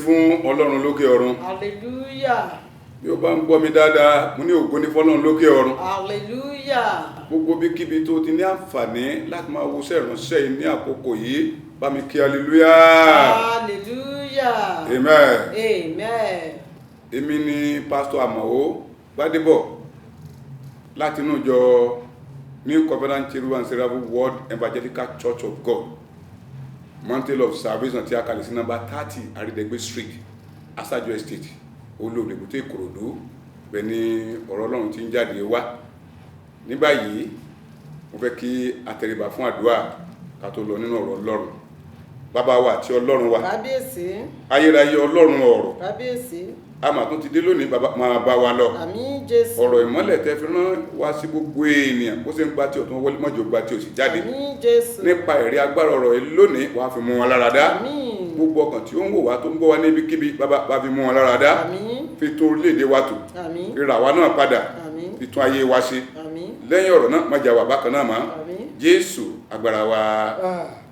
fún Ọlọ́run lókè ọ̀run. Hallelujah. Bí o bá ń gbọ́ mi dáadáa, mo ní ògo ní fọ́lọ́run lókè ọ̀run. Hallelujah. Gbogbo bíkíbi tó ti ní àǹfààní láti máa wo iṣẹ́ ìránṣẹ́ yìí ní àkókò yìí, bá mi kí hallelujah. Hallelujah. Amen. Amen. Èmi ni Pastor Amao Gbádébọ̀ láti inú ìjọ New Covenant Cherubim and Seraphim World Evangelical Church of God, Mountain of Salvation tí a kalẹ̀ sí number 30 Aridegbe Street, Asajo Estate, Olóòdè Èbúté Ìkòròdú. Bẹ́ẹ̀ ni ọ̀rọ̀ Ọlọ́run tí ń jáde wá. Ní báyìí, mo fẹ́ kí a tẹríba fún àdúrà ká tó lọ nínú ọ̀rọ̀ Ọlọ́run. Bàbá wa àti Ọlọ́run wa, Kábíyèsí. ayérayé Ọlọ́run ọ̀rọ̀, Kábíyèsí. a máa tún ti dé lónìí, bàbá máa bá wa lọ. Àmín Jésù. Ọ̀rọ̀ ìmọ́lẹ̀ tẹ́ fi rán wá sí gbogbo ènìyàn, bó ṣe ń gba tí ọ̀tún wọlé mọ́jọ gba tí ò sì jáde. Àmín Jésù. Nípa ẹ̀rí agbára ọ̀rọ̀ yìí lónìí, wàá fi mú wọn lára dá. Àmín. Gbogbo ọkàn tí ó ń wò wá tó ń gbọ́ wá níbikíbi, bàbá bá fi mú wọn lára dá. Àmín. Fi tó orílẹ̀-èdè wa tò. Àmín. Rírà wa náà padà. Àmín. Fi tún ayé wa ṣe. Àmín. Lẹ́yìn ọ̀rọ̀ náà, má jà wà bákan náà mọ́. Àmín. Jésù agbára wa.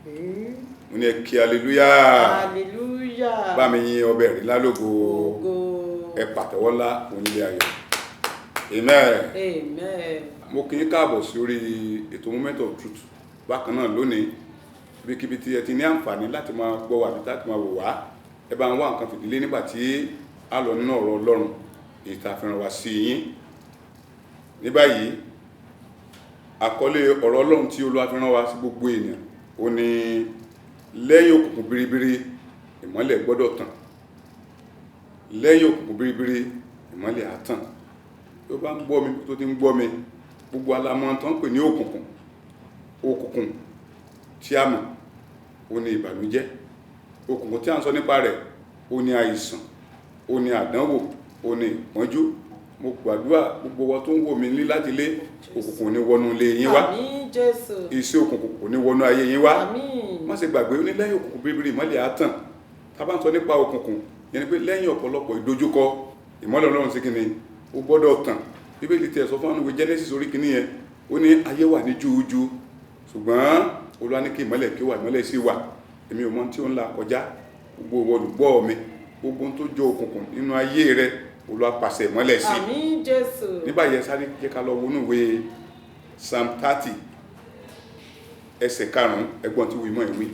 Àmín. Mo ní ẹ kí hallelujah. Hallelujah. Bá mi yin ọbẹ̀ rí lálógo. Ògo. Ẹ pàtẹ́wọ́ ńlá onílé ayọ̀. Amen. Amen. Mo kí yín káàbọ̀ sí orí ètò Moment of Truth. Bákan náà lónìí, ibikíbi tí ẹ ti ní àǹfààní láti máa gbọ́ wa àbí láti máa wò wá, ẹ bá ń wá nǹkan fìdílé nígbà tí a lọ nínú ọ̀rọ̀ Ọlọ́run èyí tá a fi rán wa sí yín. Ní báyìí, àkọlé ọ̀rọ̀ Ọlọ́run tí Olúwa fi rán wa sí gbogbo ènìyàn, ó ní lẹ́yìn òkùnkùn biribiri ìmọ́lẹ̀ gbọ́dọ̀ tàn. Lẹ́yìn òkùnkùn biribiri ìmọ́lẹ̀ á tàn. Tó bá ń gbọ́ mi tó ti ń gbọ́ mi, gbogbo alamọ̀ tán pè ní òkùnkùn. Òkùnkùn tí a mọ̀, ó ní ìbànújẹ́. Òkùnkùn tí a ń sọ nípa rẹ̀, ó ní àìsàn, ó ní àdánwò, ó ní ìpọ́njú. Mo gbàdúrà gbogbo wa tó ń wò mí ní láti ilé, òkùnkùn ní wọnú ilé yín wá. Àmín Jésù. Iṣẹ́ òkùnkùn kò ní wọnú ayé yín wá. Àmín. Má ṣe gbàgbé, ó ní lẹ́yìn òkùnkùn biribiri ìmọ́lẹ̀ á tàn. Tá bá ń sọ nípa òkùnkùn, yẹn ni pé lẹ́yìn ọ̀pọ̀lọpọ̀ ìdojúkọ, ìmọ́lẹ̀ Ọlọ́run sí kíni, ó gbọ́dọ̀ tàn. Bíbélì tí ẹ sọ fún àwọn ìwé Genesis orí kíní yẹn, ó ní ayé wà ní júújú, ṣùgbọ́n Olúwa ní kí ìmọ́lẹ̀ kí wà, ìmọ́lẹ̀ sì wà. Èmi ò mọ tí ó ń là kọjá, gbogbo olùgbọ́ mi, gbogbo tó jọ òkùnkùn nínú ayé rẹ, Olúwa pàṣẹ ìmọ́lẹ̀ sí. Àmín Jésù. Ní báyìí, sáré jẹ́ ká lọ wọnú ìwé Psalm 30 ẹsẹ̀ 5, ẹgbọ́n tí wímọ̀ ìwé.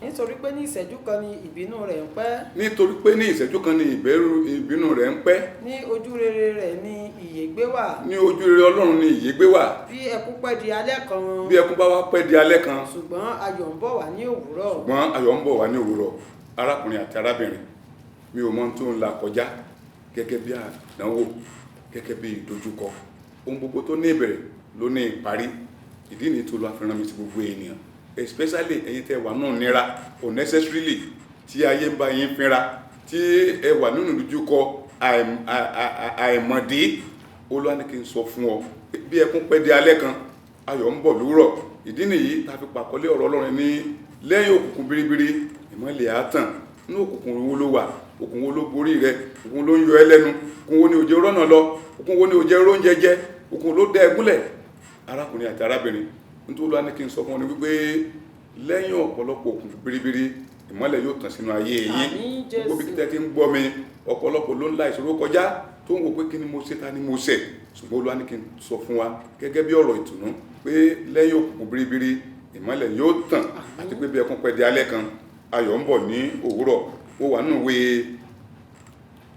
Nítorí pé ní ìṣẹ́jú kan ni ìbínú rẹ̀ ń pẹ́. Nítorí pé ní ìṣẹ́jú kan ni ìbínú rẹ̀ ń pẹ́. Ní ojú rere rẹ̀ ni ìyè gbé wà. Ní ojú rere Ọlọ́run ni ìyè gbé wà. Bí ẹkún pẹ́ di alẹ́ kan. Bí ẹkún bá wá pẹ́ di alẹ́ kan, Ṣùgbọ́n ayọ̀ ń bọ̀ wá ní òwúrọ̀. ṣùgbọ́n ayọ̀ ń bọ̀ wá ní òwúrọ̀. Arákùnrin àti arábìnrin, mi ò mọ tó ń là kọjá gẹ́gẹ́ bí àdánwò, gẹ́gẹ́ bí ìdojúkọ. Ohun gbogbo tó ní ìbẹ̀rẹ̀ ló ní ìparí. Ìdí ni tó lọ àfihàn mi sí gbogbo ènìyàn, especially ẹ̀yin tẹ́ wà náà nira unnecessarily, tí ayé ń bá yín fínra, tí ẹ wà nínú ìdojúkọ àìmọ̀dé. Olúwa ní kí n sọ fún ọ, bí ẹkún pẹ́ di alẹ́ kan, ayọ̀ ń bọ̀ lówùrọ̀. Ìdí nìyí tá fi pàkọlé ọ̀rọ̀ Ọlọ́run ní lẹ́yìn òkùnkùn biribiri ìmọ́lẹ̀ á tàn. Ní òkùnkùn wo ló wà? Òkùnkùn wo ló borí rẹ? Òkùnkùn ló ń yọ ẹ́ lẹ́nu? Òkùnkùn wo ni ó jẹ́ rọ́nà lọ? Òkùnkùn wo ni ó jẹ́ róúnjẹ jẹ? Òkùnkùn ló dẹ ẹgúnlẹ̀? Arákùnrin àti arábìnrin, nítorí Olúwa ní kí n sọ fún ọ ní wípé lẹ́yìn ọ̀pọ̀lọpọ̀ òkùnkùn biribiri ìmọ́lẹ̀ yóò tàn sínú ayé yín. Àmín Jésù. Gbogbo bí tẹ́ ti ń gbọ́ mi, ọ̀pọ̀lọpọ̀ ló ń la ìṣòro kọjá, tó ń wò pé kí ni mo ṣe, ta ni mo ṣẹ̀. Ṣùgbọ́n Olúwa ní kí n sọ fún wa gẹ́gẹ́ bí ọ̀rọ̀ ìtùnú pé lẹ́yìn òkùnkùn biribiri ìmọ́lẹ̀ yóò tàn, àti pé bí ẹkún pẹ́ di alẹ́ kan, ayọ̀ ń bọ̀ ní òwúrọ̀. Ó wà nínú ìwé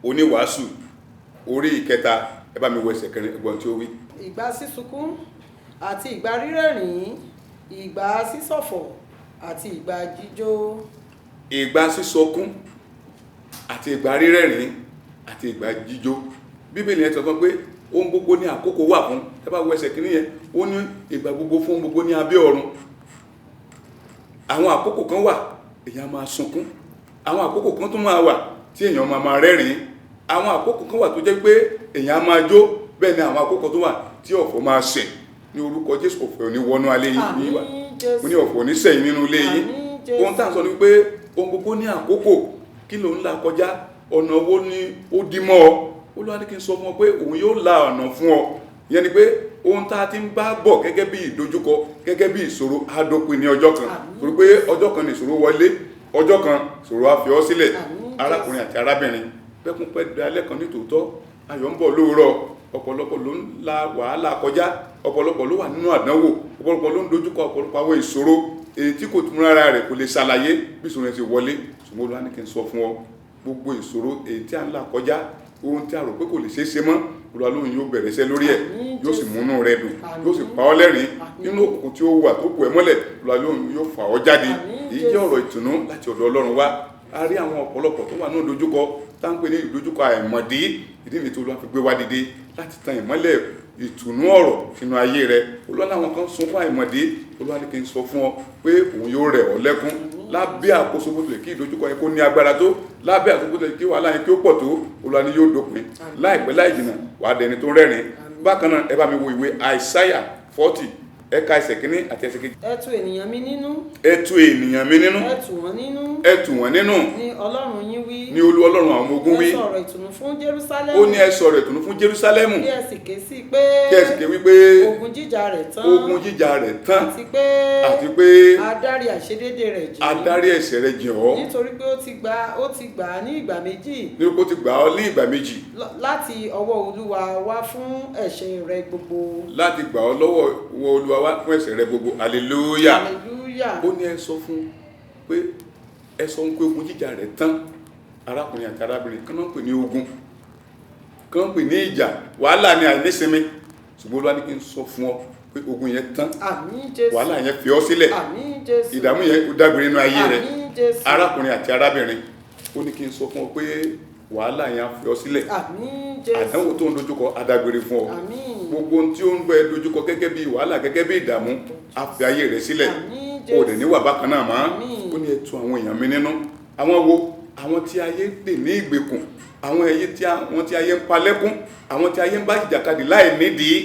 Oníwàásù orí 3, ẹ bá mi wo ẹsẹ̀ 4, ẹgbọ́n tí ó wí. Ìgbà sísunkún àti ìgbà rírẹ̀rìn, ìgbà sísọ̀fọ̀ àti ìgbà jíjó. Ìgbà sísọkún àti ìgbà rírẹ̀rìn àti ìgbà jíjó. Bíbélì yẹn sọ pé ohun gbogbo ní àkókò wà fún. Ẹ bá wo ẹsẹ̀ 1 yẹn, ó ní ìgbà gbogbo fún ohun gbogbo ní abẹ́ ọ̀run. Àwọn àkókò kan wà èèyàn máa sunkún, àwọn àkókò kan tún máa wà tí èèyàn máa rẹ́rìn, àwọn àkókò kan wà tó jẹ́ pé èèyàn máa jó, bẹ́ẹ̀ ni àwọn àkókò tó wà tí ọ̀fọ̀ máa ṣẹ̀. Ní orúkọ Jésù, ọ̀fọ̀ ò ní wọnú alé yín wá. Mo ní ọ̀fọ̀ ò ní ṣẹ̀yìn nínú ilé yín. Ohun tá à ń sọ ni pé ohun gbogbo ní àkókò. Kí ló ń là kọjá? Ọ̀nà wo ni ó dí mọ́ ọ? Olúwa ní kí n sọ fún ọ pé òun yóò la ọ̀nà fún ọ. Ìyẹn ni pé ohun tá a ti ń bá bọ̀ gẹ́gẹ́ bí ìdojúkọ, gẹ́gẹ́ bí ìṣòro, á dópin ní ọjọ́ kan. Torí pé ọjọ́ kan ni ìṣòro wọlé, ọjọ́ kan ìṣòro á fi ọ́ sílẹ̀. arákùnrin àti arábìnrin pẹ́kún pẹ́ di alẹ́ kan ní tòótọ́ ayọ̀ ń bọ̀ lóòrọ̀ ọ̀pọ̀lọpọ̀ ló ń la wàhálà kọjá ọ̀pọ̀lọpọ̀ ló wà nínú àdánwò ọ̀pọ̀lọpọ̀ ló ń dojúkọ ọ̀pọ̀lọpọ̀ àwọn ìṣòro èyí tí kò tún rárá rẹ̀ kò lè ṣàlàyé bí ìṣòro yẹn ti wọlé ṣùgbọ́n Olúwa ní kí n sọ fún ọ gbogbo ìṣòro èyí tí a ń là kọjá ohun tí a rò pé kò lè ṣeé ṣe mọ́ Olúwa lóhùn yóò bẹ̀rẹ̀ iṣẹ́ lórí ẹ̀ yóò sì múnú rẹ dùn yóò sì pa ọ́ lẹ́rìn nínú òkùnkùn tí ó wà tó kù ẹ́ mọ́lẹ̀ Olúwa lóhùn yóò fà ọ́ jáde èyí jẹ́ ọ̀rọ̀ ìtùnú láti ọ̀dọ̀ Ọlọ́run wá a rí àwọn ọ̀pọ̀lọpọ̀ tó wà ní ìdojúkọ tá ń pè ní ìdojúkọ àìmọ̀dí ìdí nìyí tí Olúwa fi gbé wá dìde láti tan ìmọ́lẹ̀ ìtùnú ọ̀rọ̀ sínú ayé rẹ Olúwa láwọn kan sunkún àìmọ̀dí Olúwa ní kí n sọ fún ọ pé òun yóò rẹ̀ ọ́ lẹ́kún lábẹ́ àkóso bó tilẹ̀ kí ìdojúkọ yẹn kó ní agbára tó lábẹ́ àkóso bó tilẹ̀ kí wàhálà yẹn kí ó pọ̀ tó Olúwa ní yóò dópin láìpẹ́ láì jìnnà wàá dẹni tó rẹ́rìn bákan náà ẹ bá mi wo ìwé Àìsáyà 40 ẹ̀ka ẹsẹ̀ kínní àti ẹsẹ̀ kejì. ẹ tu ènìyàn mi nínú. ẹ tu ènìyàn mi nínú. ẹ tù wọ́n nínú. ẹ tù wọ́n nínú. ni Ọlọ́run yín wí. ni Olúwa Ọlọ́run àwọn ọmọ ogun wí. ẹ sọ̀rọ̀ ìtùnú fún Jerúsálẹ́mù. ó ní ẹ sọ̀rọ̀ ìtùnú fún Jerúsálẹ́mù. kí ẹ sì ké sí pé. kí ẹ sì ké wípé. ogun jíjà rẹ̀ tán. ogun jíjà rẹ̀ tán. àti pé. adarí àìṣedéédé rẹ̀ jìn. adarí ẹ̀ṣẹ̀ rẹ̀ jìn ọ́. nítorí pé ó ti gbà á ní ìgbà méjì. nítorí pé ó ti gbà ọ́ ní ìgbà méjì. láti ọwọ́ Olúwa wá fún ẹ̀ṣẹ̀ rẹ̀ gbogbo. láti gbà ọ́ lọ́wọ́ Olúwa wá fún ẹ̀ṣẹ̀ rẹ̀ gbogbo hallelujah. ó ní ẹ sọ fún pé ẹ sọ pé ogun jíjà rẹ̀ tán arákùnrin àti arábìnrin kan náà pè ní ogun kan pè ní ìjà wàhálà ní àìnísinmi ṣùgbọ́n Olúwa ní kí n sọ fún ọ pé ogun yẹn tán wàhálà yẹn fi ọ́ sílẹ̀ ìdààmú yẹn ó dágbére nínú ayé rẹ̀ arákùnrin àti arábìnrin ó ní kí n sọ fún ọ pé wàhálà yẹn á fi ọ́ sílẹ̀ àdánwò tó ń dojúkọ adágbére fún ọ gbogbo ohun tí ó ń bẹ dojúkọ gẹ́gẹ́ bí wàhálà gẹ́gẹ́ bí ìdààmú á fi ayé rẹ̀ sílẹ̀ o dẹ̀ níwà bákan náà mọ́ ó ní ẹ tu àwọn èèyàn mi nínú àwọn wo àwọn tí ayé dè ní ìgbèkùn àwọn tí ayé ń palẹ́kún àwọn tí ayé ń bá ìjàkadì láì nídìí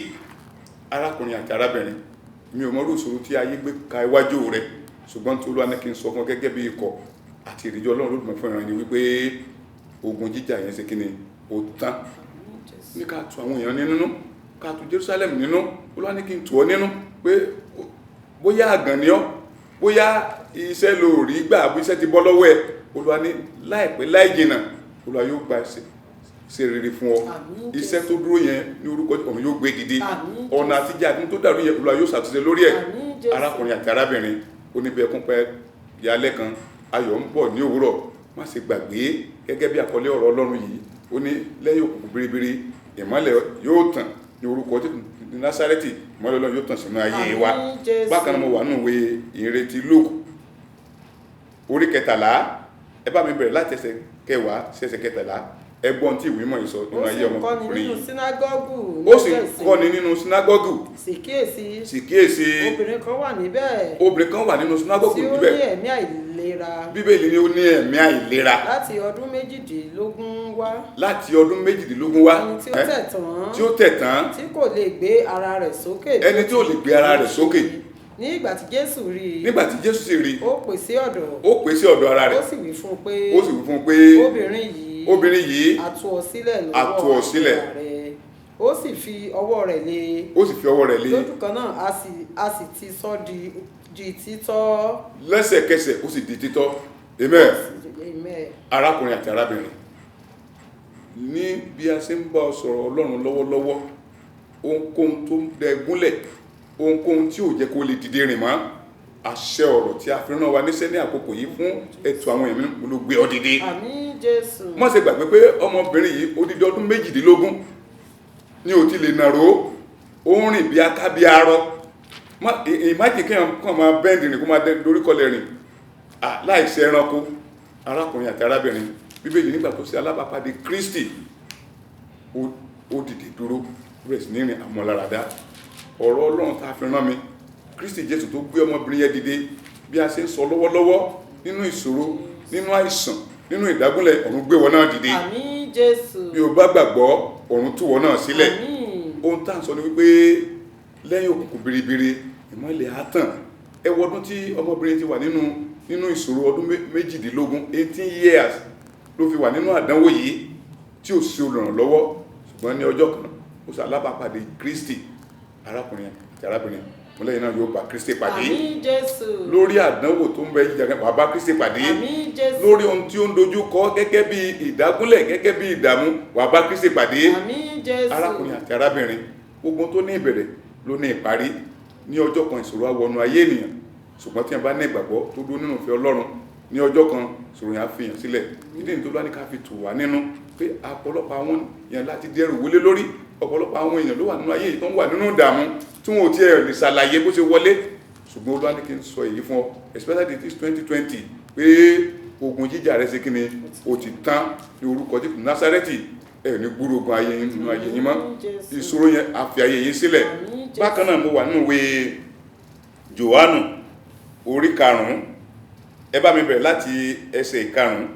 arákùnrin àti arábìnrin mi ò mọ̀rú ìṣòro tí ayé gbé ka iwájú rẹ̀ ṣùgbọ́n tí Olúwa ní kí n sọ fún ọ gẹ́gẹ́ bí ikọ̀ àti ìrìjọ Ọlọ́run lódùmọ̀ fún ìran ni wípé ogun jíjà yẹn ṣe kí ni ó tán ní ká tu àwọn èèyàn nínú ká tu Jerusalem nínú Olúwa ní kí n tù ọ́ nínú pé bóyá àgàn ni ọ́ bóyá iṣẹ́ ló rí gbà bí iṣẹ́ ti bọ́ lọ́wọ́ ẹ̀ Olúwa ní láìpẹ́ láì jìnnà Olúwa yóò gba ṣe rere fún ọ iṣẹ́ tó dúró yẹn ní orúkọ ọ̀run yóò gbé dìde ọ̀nà àtijọ́ àti tó dàrú yẹn Olúwa yóò ṣàtúnṣe lórí ẹ̀ arákùnrin àti arábìnrin oníbẹ̀kún pẹ́ yálẹ́ kan ayọ̀ ń bọ̀ ní òwúrọ̀ má ṣe gbàgbé gẹ́gẹ́ bí àkọlé ọ̀rọ̀ Ọlọ́run yìí ó ní lẹ́yìn òkùnkùn biribiri ìmọ́lẹ̀ yóò tàn ní orúkọ Násárẹ́tì ìmọ́lẹ̀ Ọlọ́run yóò tàn sínú ayé wa bákan náà mo wà nínú ìwé ìrètí Lúùkù orí 13 ẹ bá mi bẹ̀rẹ̀ láti ẹsẹ̀ 10 sí ẹsẹ̀ 13 ẹgbọ́n tí ìwé mọ̀ ìsọ nínú ayé ọmọkùnrin ó sì kọ́ni nínú sínágọ́gù sì kíyèsí obìnrin kan wà níbẹ̀ obìnrin kan wà nínú sínágọ́gù níbẹ̀ tí ó ní ẹ̀mí àìlera bíbélì ni ó ní ẹ̀mí àìlera láti ọdún méjìdínlógún wá ẹni tí ó tẹ̀ tán tí kò lè gbé ara rẹ̀ sókè ẹni tí ó lè gbé ara rẹ̀ sókè ní ìgbà tí Jésù rí sì rí ó pè sí ọ̀dọ̀ ara rẹ̀ ó sì wí fún un pé obìnrin yìí a tú ọ sílẹ̀ rẹ̀ ó sì fi ọwọ́ rẹ̀ lé lójú kan náà a sì ti sọ di títọ́ lẹ́sẹ̀kẹsẹ̀ ó sì di títọ́ amen arákùnrin àti arábìnrin ní bí a ṣe ń bá ọ sọ̀rọ̀ Ọlọ́run lọ́wọ́lọ́wọ́ ohunkóhun tó ń dẹ gúnlẹ̀ ohunkóhun tí ò jẹ́ kó lè dìde rìn mọ́ àṣẹ ọ̀rọ̀ tí a fi rán wa níṣẹ́ ní àkókò yìí fún ètò àwọn ẹ̀mí ló gbé ọ dìde. àmín Jésù. má ṣe gbàgbé pé ọmọbìnrin yìí odidi ọdún 18 ní ò ti lè nàró ó ń rìn bí aká bí arọ ìmájì kí kàn máa bẹ́ǹdì rìn kó máa doríkọlẹ̀ rìn láìsí ẹranko arákùnrin àti arábìnrin bíbélì nígbà tó ṣe alábàápàdé Kristi ó dìde dúró bẹ̀rẹ̀ sí ní rìn àmọ́láradá ọ̀rọ̀ Ọlọ́run tá a fi rán mi Kristi Jésù tó gbé ọmọbìnrin yẹn dìde bí a ṣe ń sọ lọ́wọ́lọ́wọ́ nínú ìṣòro nínú àìsàn nínú ìdágúnlẹ̀ ọ̀run gbé wọn náà dìde àmín Jésù. bí o bá gbàgbọ́ ọ̀run tú wọn náà sílẹ̀ ohun tá à ń sọ ni wípé lẹ́yìn òkùnkùn biribiri ìmọ́lẹ̀ á tàn ẹ wo ọdún tí ọmọbìnrin ti wà nínú ìṣòro ọdún 18 18 years ló fi wà nínú àdánwò yìí tí ò sí olùrànlọ́wọ́ ṣùgbọ́n ní ọjọ́ kan ó ṣe alábàápàdé Kristi arákùnrin àti arábìnrin mo lẹ́yìn náà yóò bá Kristi pàdé. Àmín Jésù. Lórí àdánwò tó ń bẹ jíjà wà bá Kristi pàdé. Àmín Jésù. Lórí ohun tí ó ń dojú kọ gẹ́gẹ́ bí ìdágúnlẹ̀ gẹ́gẹ́ bí ìdààmú wà bá Kristi pàdé. Àmín Jésù. Arákùnrin àti arábìnrin, gbogbo tó ní ìbẹ̀rẹ̀ ló ní ìparí. Ní ọjọ́ kan ìṣòro á wọnú ayé ènìyàn, ṣùgbọ́n tí a bá ní ìgbàgbọ́ tó dúró nínú ìfẹ́ Ọlọ́run, ní ọjọ́ kan ìṣòro yẹn á fi hàn sílẹ̀. Ìdí nìyí tó bá ní ká fi tù wá nínú pé ọ̀pọ̀lọpọ̀ àwọn èèyàn láti dẹrù wọlé lórí, ọ̀pọ̀lọpọ̀ àwọn èèyàn ló wà nínú ayé tó ń wà nínú ìdààmú tí wọn ò tiẹ̀ lè ṣàlàyé bó ṣe wọlé, ṣùgbọ́n Olúwa ní kí n sọ èyí fún ọ, especially this 2020, pé ogun jíjà rẹ ṣe kí ni ó ti tán ní orúkọ Jésù Násárẹ́tì. Ẹ ní gbúrò ogun ayé yín nínú ayé yín mọ́, ìṣòro yẹn á fi ayé yín sílẹ̀. Bákan náà mo wà nínú ìwé Jòhánù orí 5, ẹ bá mi bẹ̀rẹ̀ láti ẹsẹ̀ 5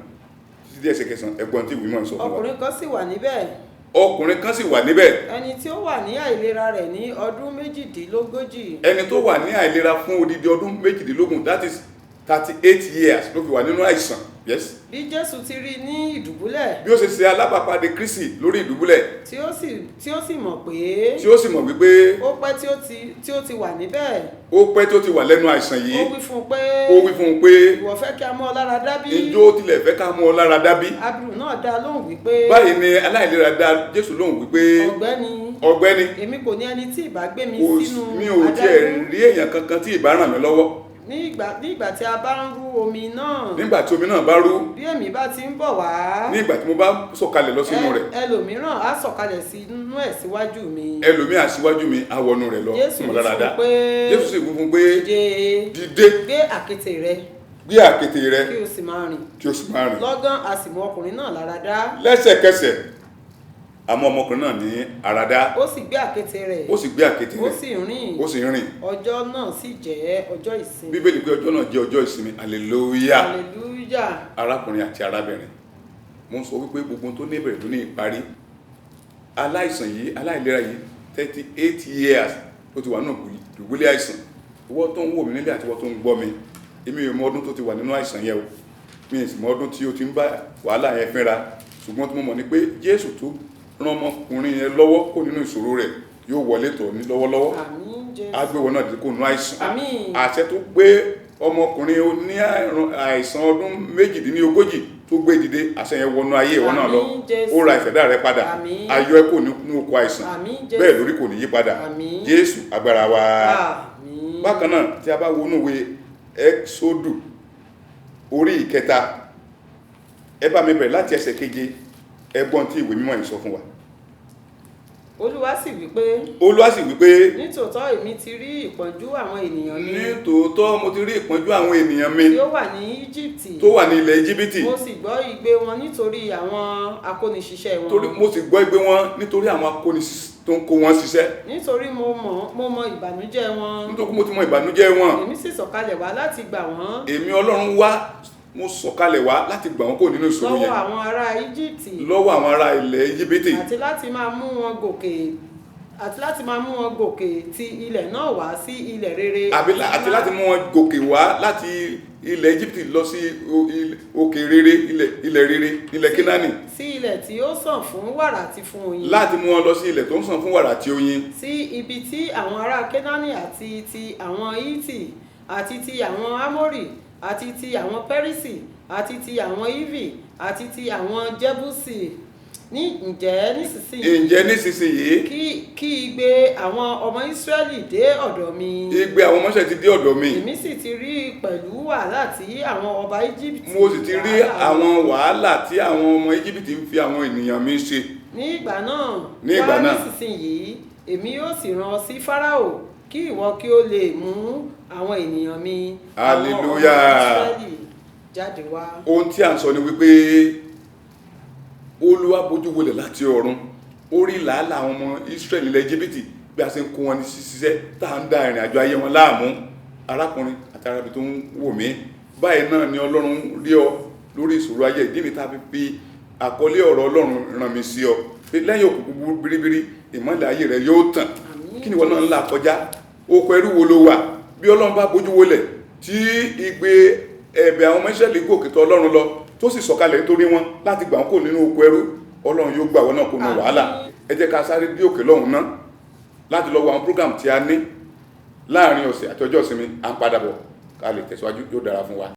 títí dé ẹsẹ̀ 9, ẹgbọ́n tí ìwé mọ̀ sọ fún wa. Ọkùnrin kan sì wà níbẹ̀. Ọkùnrin kan sì wà níbẹ̀. Ẹni tí ó wà ní àìlera rẹ̀ ní ọdún 18. Ẹni tó wà ní àìlera fún odidi ọdún 18, that is 38 years ló fi wà nínú àìsàn. Yes. Bí Jésù ti rí ní ìdùbúlẹ̀. Bí ó ṣe ṣe alábàápàdé Kristi lórí ìdùbúlẹ̀. Tí ó sì mọ̀ pé. Tí ó sì mọ̀ wípé. Ó pẹ́ tí ó ti wà níbẹ̀. Ó pẹ́ tí ó ti wà lẹ́nu àìsàn yìí. Ó wí fún un pé. Ìwọ fẹ́ kí a mú ọ lára dá bí. Ǹjẹ́ ó tilẹ̀ fẹ́ ká mú ọ lára dá bí? Abiru náà dá lóhùn wípé. Báyìí ni aláìlera dá Jésù lóhùn wípé. Ọ̀gbẹ́ni. Èmi kò ní ẹni tí ìbá gbé mi sínú adágún. Mi ò tiẹ̀ rí èèyàn kankan tí ìbá ràn mí lọ́wọ́. Nígbà tí a bá ń rú omi náà. Nígbà tí omi náà bá rú. Bí èmi bá ti ń bọ̀ wá. Nígbà tí mo bá sọ̀kalẹ̀ lọ sínú rẹ̀. Ẹlòmíràn á sọ̀kalẹ̀ sínú ẹ̀ síwájú mi. Ẹlòmíràn síwájú mi á wọnú rẹ̀ lọ. Jésù sì wí fún pé. Dìde. Gbé àkéte rẹ. Gbé àkéte rẹ. Kí o sì máa rìn. Lọ́gán a sì mú ọkùnrin náà lára dá. Lẹ́sẹ̀kẹsẹ̀ àmọ́ ọmọkùnrin náà ní ara dá. Ó sì gbé àkéte rẹ̀. Ó sì rìn. Ọjọ́ náà sì jẹ́ ọjọ́ ìsinmi. Bíbélì pé ọjọ́ náà jẹ́ ọjọ́ ìsinmi. Hallelujah. Hallelujah. Arákùnrin àti arábìnrin, mo ń sọ wípé gbogbo tó ní ìbẹ̀rẹ̀ ló ní ìparí. Aláìsàn yìí, aláìlera yìí 38 years ló ti wà nínú ìdùbúlẹ̀ àìsàn. Ìwọ tó ń wò mí nílé àti ìwọ tó ń gbọ́ mi, èmi ò mọ ọdún tó ti wà nínú àìsàn yẹn o, mi ò sì mọ ọdún tí o ti ń bá wàhálà yẹn fínra, ṣùgbọ́n tí mo mọ̀ ni pé Jésù tó rán ọmọkùnrin yẹn lọ́wọ́ kó nínú ìṣòro rẹ̀ yóò wọlé tọ̀ ní lọ́wọ́lọ́wọ́. Agbéwọ̀ náà dé kó nínú àìsàn. Àṣẹ tó gbé ọmọkùnrin ní àìsàn ọdún 18 tó gbé dìde, àṣẹ yẹn wọnú ayé ìwọ náà lọ. Ó ra ìṣẹ̀dá rẹ padà. Ayọ̀ ẹ kò nínú oko àìsàn. Bẹ́ẹ̀ lórí kò ní yí padà. Jésù agbára wa. Bákan náà tí a bá wọnú ìwé Ẹ́kísódù orí 3, ẹ bá mi bẹ̀rẹ̀ láti ẹsẹ̀ 7, ẹgbọ́n tí ìwé mímọ́ yìí sọ fún wa. Olúwa sì wí pé. Nítòótọ́ èmi ti rí ìpọ́njú àwọn ènìyàn mi. Nítòótọ́ mo ti rí ìpọ́njú àwọn ènìyàn mi. Tí ó wà ní Íjíbítì. Tó wà ní ilẹ̀ Íjíbítì. Mo sì gbọ́ igbe wọn nítorí àwọn akóniṣiṣẹ́ wọn. Mo sì gbọ́ igbe wọn nítorí àwọn akóniṣiṣẹ́ tó ń kó wọn ṣiṣẹ́. Nítorí mo mọ ìbànújẹ́ wọn. Nítorí mo ti mọ ìbànújẹ́ wọn. Èmi sì sọ̀kalẹ̀ wá láti gbà wọ́n. Èmi Ọlọ́run wá, mo sọ̀kalẹ̀ wá láti gbà wọ́n kó nínú ìṣòro yẹn. Lọ́wọ́ àwọn ará Íjíbítì. Lọ́wọ́ àwọn ará ilẹ̀ Íjíbítì. Àti láti máa mú wọn gòkè ti ilẹ̀ náà wá sí ilẹ̀ rere. Àti láti mú wọn gòkè wá láti ilẹ̀ Íjíbítì lọ sí òkè rere, ilẹ̀ rere, ilẹ̀ Kénáánì. Sí ilẹ̀ tí ó sàn fún wàrà àti fún oyin. Láti mú wọn lọ sí ilẹ̀ tó ń sàn fún wàrà àti oyin. Sí ibi tí àwọn ará Kénáánì àti ti àwọn Hítì àti ti àwọn Ámórì àti ti àwọn Pẹ́rísì àti ti àwọn Hífì àti ti àwọn Jẹ́búsì. Ǹjẹ́ nísinsìnyí kí igbe àwọn ọmọ Ísírẹ́lì dé ọ̀dọ̀ mi. Igbe àwọn ọmọ Ísírẹ́lì ti dé ọ̀dọ̀ mi. Èmi sì ti rí pẹ̀lú wàhálà tí àwọn ọba Íjíbítì. Mo sì ti rí àwọn wàhálà tí àwọn ọmọ Íjíbítì ń fi àwọn ènìyàn mi ṣe. Ní ìgbà náà wá nísinsìnyí èmi yóò sì rán sí Fáráò kí ìwọ kí ó lè mú àwọn ènìyàn mi. Hallelujah. Àwọn ọmọ Ísírẹ́lì jáde wá. Ohun tí a ń sọ ni wípé Olúwa bójú wọlẹ̀ láti ọ̀run, ó rí làálàá àwọn ọmọ Ísírẹ́lì ilẹ̀ Íjíbítì bí a ṣe ń kó wọn ní ṣiṣẹ́ tá à ń da ìrìn àjò ayé wọn láàmú. Arákùnrin àti arábìnrin tó ń wò mí, báyìí náà ni Ọlọ́run rí ọ lórí ìṣòro ayé. Ìdí mi tá fi àkọlé ọ̀rọ̀ Ọlọ́run rán mi sí ọ pé lẹ́yìn òkùnkùn biribiri ìmọ́lẹ̀ ayé rẹ yóò tàn. Kí ni ìwọ náà ń là kọjá? Oko ẹrú wo ló wà? Bí Ọlọ́run bá bójú wọlẹ̀ tí igbe ẹ̀bẹ̀ àwọn ọmọ Ísírẹ́lì gòkè tọ̀ Ọlọ́run lọ tó sì sọ̀kalẹ̀ nítorí wọn láti gbà wọn kò nínú oko ẹrú, Ọlọ́run yóò gbà wọn náà kó nínú wàhálà. Ẹ jẹ́ ká sáré dé òkè lọ́hùn náà láti lọ wo àwọn program tí a ní láàrin ọ̀sẹ̀ àti ọjọ́ ìsinmi à ń padà bọ̀ ká lè tẹ̀síwájú, yóò dára fún wa.